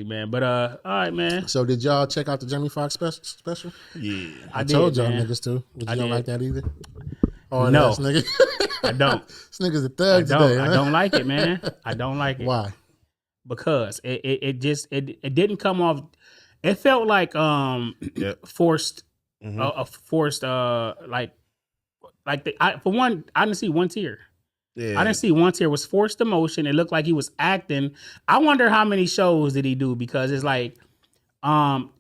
man. But all right, man. So did y'all check out the Jamie Foxx special? Yeah. I told y'all man. niggas too. But you don't did. like that either? Hard No. ass nigga. I don't. This nigga's a thug today. I don't like it, man. I don't like it. Why? Because it didn't come off. It felt like forced, forced for one, I didn't see one tear. Yeah. I didn't see one tear. It was forced emotion. It looked like he was acting. I wonder how many shows did he do, because it's like,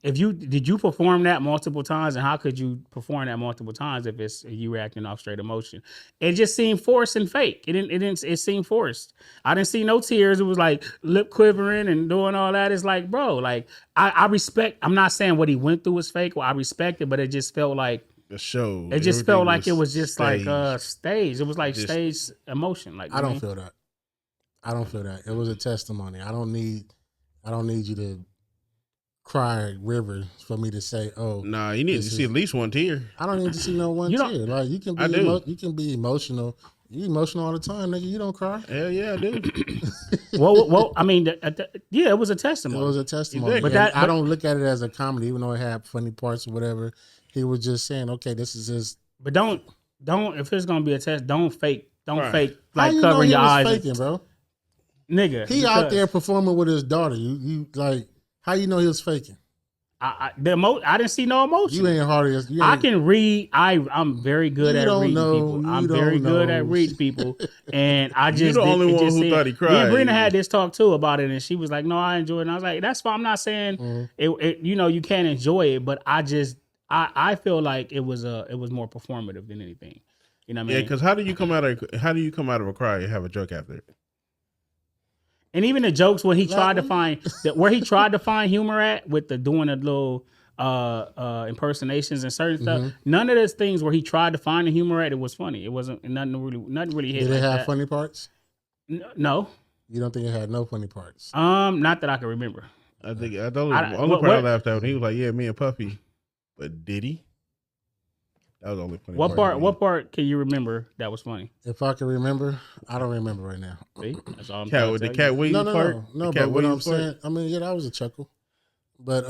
did you perform that multiple times, and how could you perform that multiple times if it's you acting off straight emotion? It just seemed forced and fake. It seemed forced. I didn't see no tears. It was like lip quivering and doing all that. It's like, bro, like I respect. I'm not saying what he went through was fake. Well, I respect it, but it just felt like the show. It just felt like it was just staged. like staged. It was like Just, staged emotion. Like I don't feel that. I don't feel that. It was a testimony. I don't need you to cry rivers for me to say, oh. Nah, you need to see at least one tear. I don't need to see no one tear. Like you can be emotional. You emotional all the time, nigga. You don't cry. Hell yeah, I do. well, I mean, yeah, it was a testimony. It was a testimony. Exactly. But I don't look at it as a comedy, even though it had funny parts or whatever. He was just saying, okay, this is his. But don't if it's gonna be a test, don't fake Right. like How covering you know your he was eyes, faking, bro. nigga. He out there performing with his daughter. You like how you know he was faking? I didn't see no emotion. You ain't hard as you. I can read. I'm very good at reading people. I'm very good at reading people, and I just You're the only one who thought he cried. Me and Brina had this talk too about it, and she was like, "No, I enjoyed it." And I was like, "That's fine. I'm not saying it. You can't enjoy it, but I feel like it was more performative than anything. You know what I mean? Yeah, because how do you come out of a cry and have a joke after it? And even the jokes where he tried to find humor at with the doing the little impersonations and certain stuff. None of those things where he tried to find the humor at, it was funny. It wasn't nothing really hit. Did it have that. funny parts? No. You don't think it had no funny parts? Not that I can remember. I think the only part I laughed at when he was like, "Yeah, me and Puffy," but Diddy. That was the only funny part. What part can you remember that was funny? If I can remember, I don't remember right now. See, that's all I'm Cat with the Cat Williams part. No. But what I'm saying, I mean, yeah, that was a chuckle, but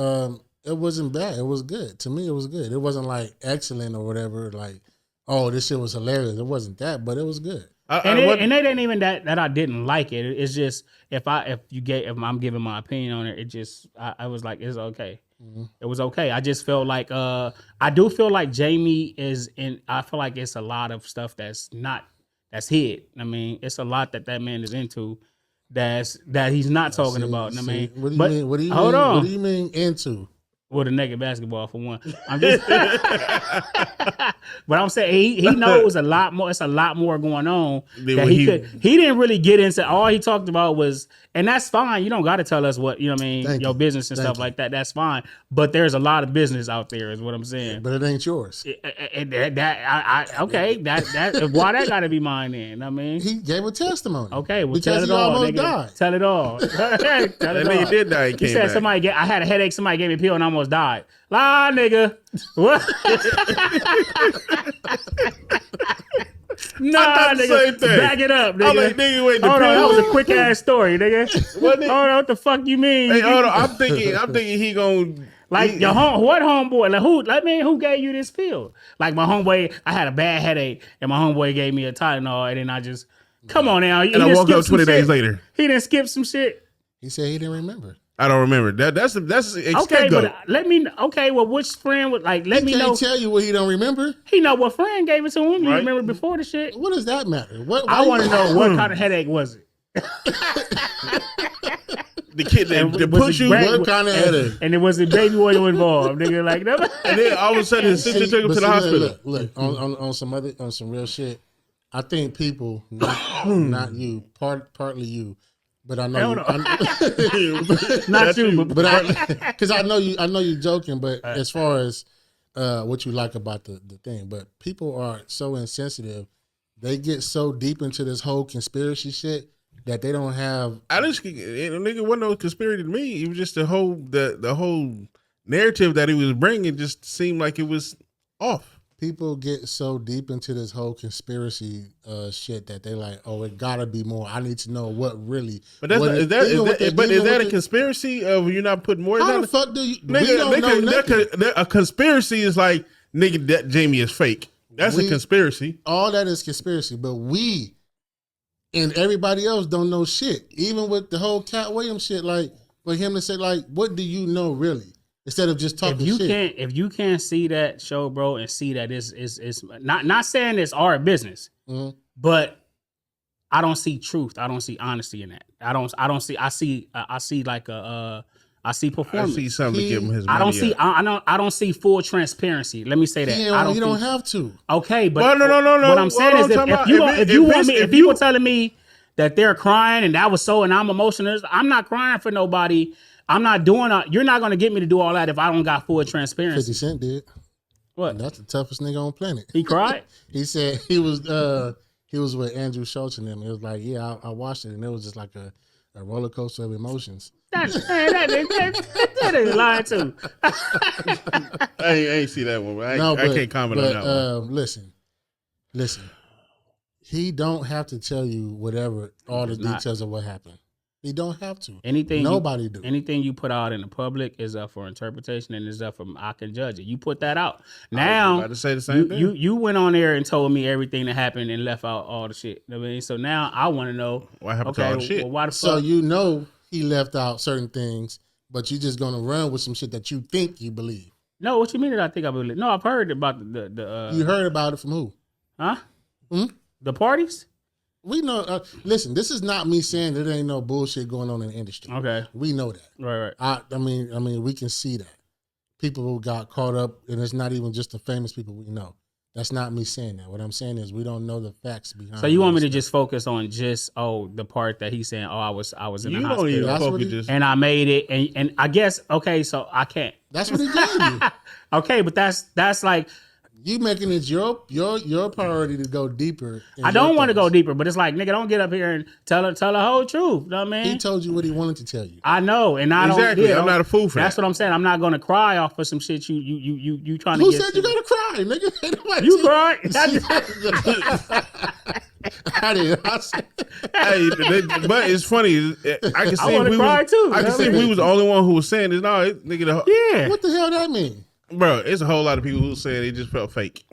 it wasn't bad. It was good to me. It was good. It wasn't like excellent or whatever. Like, oh, this shit was hilarious. It wasn't that, but it was good. And it ain't even that I didn't like it. It's just if I'm giving my opinion on it, it just I was like, it's okay. It was okay. I just felt like I do feel like Jamie is in. I feel like it's a lot of stuff that's hid. I mean, it's a lot that man is into that he's not talking about. I mean, what do you mean? Hold on. What do you mean into? Well, the naked basketball for one. I'm just, but I'm saying he knows it was a lot more. It's a lot more going on that he didn't really get into. All he talked about was, and that's fine. You don't got to tell us what you know. What I mean, your business and stuff like that. That's fine. But there's a lot of business out there, is what I'm saying. But it ain't yours. Okay. That why that got to be mine then? I mean, he gave a testimony. Okay, well, because tell it he all. almost Nigga. died. Tell it all. That nigga did die. He said I had a headache. Somebody gave me a pill and I almost died. Lie, nigga. What? Nah, nigga. Back it up, nigga. I'm like, nigga, wait. Hold on, that was a quick ass story, nigga. Hold on, what the fuck you mean? Hey, hold on. I'm thinking he gonna like your what homeboy? Like who? Let me. Who gave you this pill? Like my homeboy, I had a bad headache, and my homeboy gave me a Tylenol, and then I just come on now. And I woke up 20 days later. He didn't skip some shit. He said he didn't remember. I don't remember that. That's okay. But let me. Okay, well, which friend would like? Let me know. He can't tell you what he don't remember. He know what friend gave it to him. He remember before the shit. What does that matter? I want to know what kind of headache was it. The kid that push you. What kind of headache? And it was a baby oil involved, nigga. Like never. And then all of a sudden, his sister took him to the hospital. Look on some real shit. I think people, not you, partly you. But I know you, not you, but because I know you joking. But as far as what you like about the thing, but people are so insensitive. They get so deep into this whole conspiracy shit that they don't have. Nigga wasn't no conspiracy to me. It was just the whole narrative that he was bringing just seemed like it was off. people get so deep into this whole conspiracy shit that they like, oh, it gotta be more. I need to know what really. But that's what is that a conspiracy of you not putting more? How the fuck do you? Nigga, We don't know nothing. A conspiracy is like nigga that Jamie is fake. That's a conspiracy. All that is conspiracy, but we and everybody else don't know shit. Even with the whole Cat Williams shit, like for him to say, like, what do you know really? Instead of just talking shit. If you can't see that show, bro, and see that it's not saying it's our business, but I don't see truth. I don't see honesty in that. I see like I see performance. I see something to give him his money. I don't see full transparency. Let me say that. You don't have to. Okay, but no. What I'm saying is if people telling me that they're crying and that was so and I'm emotional, I'm not crying for nobody. I'm not doing you're not going to get me to do all that if I don't got full transparency. 50 Cent did. What? And that's the toughest nigga on planet. He cried? He said he was with Andrew Schultz and them. It was like, yeah, I watched it and it was just like a roller coaster of emotions. That is lying too. I ain't see that one. I can't comment on that one. Listen. He don't have to tell you whatever all the details of what happened. He don't have to. Nobody do. Anything you put out in the public is up for interpretation and is up for I can judge it. You put that out. Now, I was about to say the same thing. You went on there and told me everything that happened and left out all the shit. I mean, so now I want to know what happened to all the shit. Well, why the fuck? So you know he left out certain things, but you just gonna run with some shit that you think you believe. No, what you mean that I think I believe? No, I've heard about the You heard about it from who? Huh? Hmm? The parties? We know. Listen, this is not me saying there ain't no bullshit going on in the industry. Okay, we know that. Right. I mean, we can see that people who got caught up, and it's not even just the famous people we know. That's not me saying that. What I'm saying is we don't know the facts behind. So you want me to just focus on just the part that he's saying? Oh, I was in the hospital. You don't even focus and I made it, and I guess okay, so I can't. That's what he gave you. Okay, but that's like. You making it your priority to go deeper. I don't want to go deeper, but it's like, nigga, don't get up here and tell the whole truth. You know what I mean? He told you what he wanted to tell you. I know, and I exactly. don't. I'm not a fool for that's that. what I'm saying. I'm not going to cry off for some shit you trying Who to get. Who said you got to cry, nigga? You cried. I did. But it's funny. I can see I want to cry too. I can see if we was the only one who was saying this. No, nigga. Yeah. What the hell that mean? Bro, it's a whole lot of people who said it just felt fake.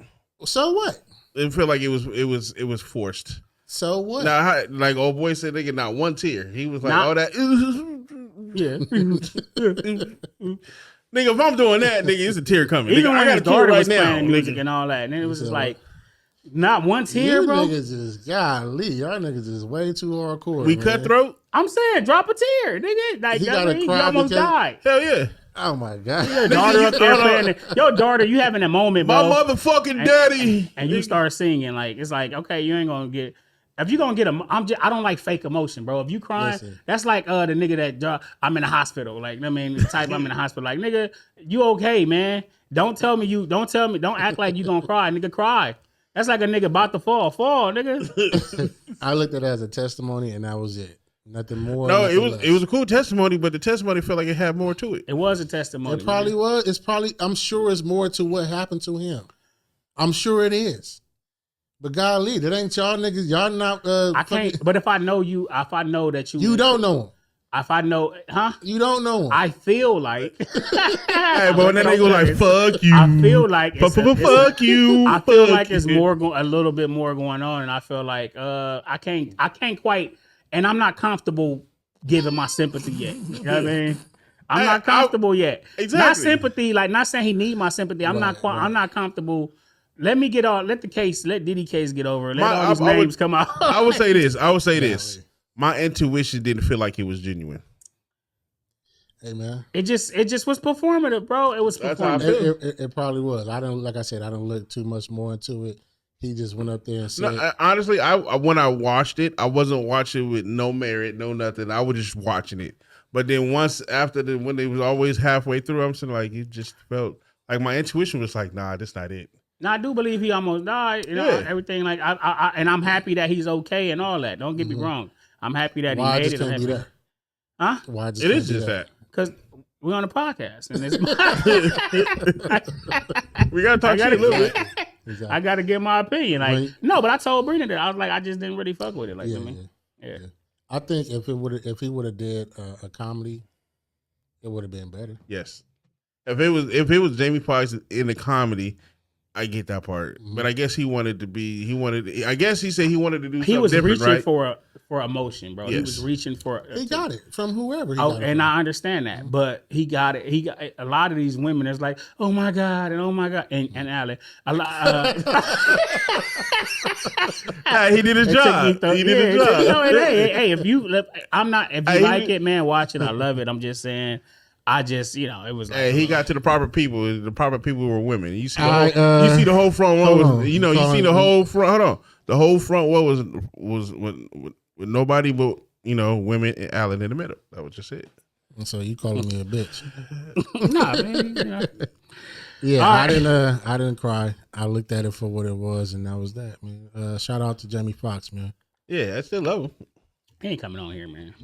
So what? It felt like it was forced. So what? Now, like old boy said, nigga, not one tear. He was like, all that. Yeah. Nigga, if I'm doing that, nigga, it's a tear coming. Even nigga, when I got a his daughter tear right was now, playing music nigga. and all that, and it was just like, not one tear, you bro. Niggas is golly, y'all niggas is way too hardcore. We man. cutthroat. I'm saying, drop a tear, nigga. Like He gotta he cry almost because- died. Hell yeah. Oh my god. Your daughter up there playing. Your daughter, you having a moment, My bro. motherfucking daddy. And you start singing, like it's like, okay, you ain't gonna get. If you gonna get I don't like fake emotion, bro. If you crying, that's like the nigga that I'm in the hospital. Like I mean, the type I'm in the hospital. Like nigga, you okay, man? Don't act like you gonna cry, nigga. Cry. That's like a nigga about to fall, nigga. I looked at it as a testimony, and that was it. Nothing more. No, nothing less. it was a cool testimony, but the testimony felt like it had more to it. It was a testimony. It probably was. It's probably. I'm sure it's more to what happened to him. I'm sure it is. But golly, that ain't y'all niggas. Y'all not. I can't. But if I know you, if I know that you don't know him. If I know, You don't know him. I feel like. Hey, but when that nigga was like, "Fuck you," I feel like fuck you. I feel like it's a little bit more going on, and I feel like I can't quite, and I'm not comfortable giving my sympathy yet. You know what I mean? I'm not comfortable yet. Exactly. Not sympathy, like not saying he need my sympathy. I'm not comfortable. Let Diddy case get over. Let all these names come out. I would say this. My intuition didn't feel like it was genuine. Hey man, it just was performative, bro. It was performative. It probably was. I don't look too much more into it. He just went up there and said. No, honestly, when I watched it, I wasn't watching with no merit, no nothing. I was just watching it. But then once when they was always halfway through, I'm saying like it just felt like my intuition was like, nah, that's not it. Now I do believe he almost died. You know, everything like I and I'm happy that he's okay and all that. Don't get me wrong. I'm happy that he made it. Can't be that? Huh? Why it is just that? Because we're on a podcast and it's we gotta talk shit a little bit. Exactly. I got to get my opinion. Like, Right. no, but I told Brina that I was like, I just didn't really fuck with it. Like, Yeah, I mean, yeah. I think if he would have did a comedy, it would have been better. Yes. If it was Jamie Foxx in the comedy, I get that part. But I guess I guess he said he wanted to do something different, reaching right? for emotion, bro. He Yes. was reaching for. He got it from whoever. I understand that, but he got it. He got a lot of these women. It's like, oh my god, and oh my god, and Allen. A lot. He did his job. He did his job. Hey, if you like he- it, man, watch it. I love it. I'm just saying. I just, it was like. Hey, he got to the proper people. The proper people were women. You see the whole, I, you see the whole front. What was you see the on. whole front. Hold on, the whole front. What was with nobody but women and Allen in the middle. That was just it. And so you calling me a bitch? Nah, man. Yeah, All I right. didn't cry. I looked at it for what it was, and that was that, man. Shout out to Jamie Foxx, man. Yeah, I still love him. He ain't coming on here, man.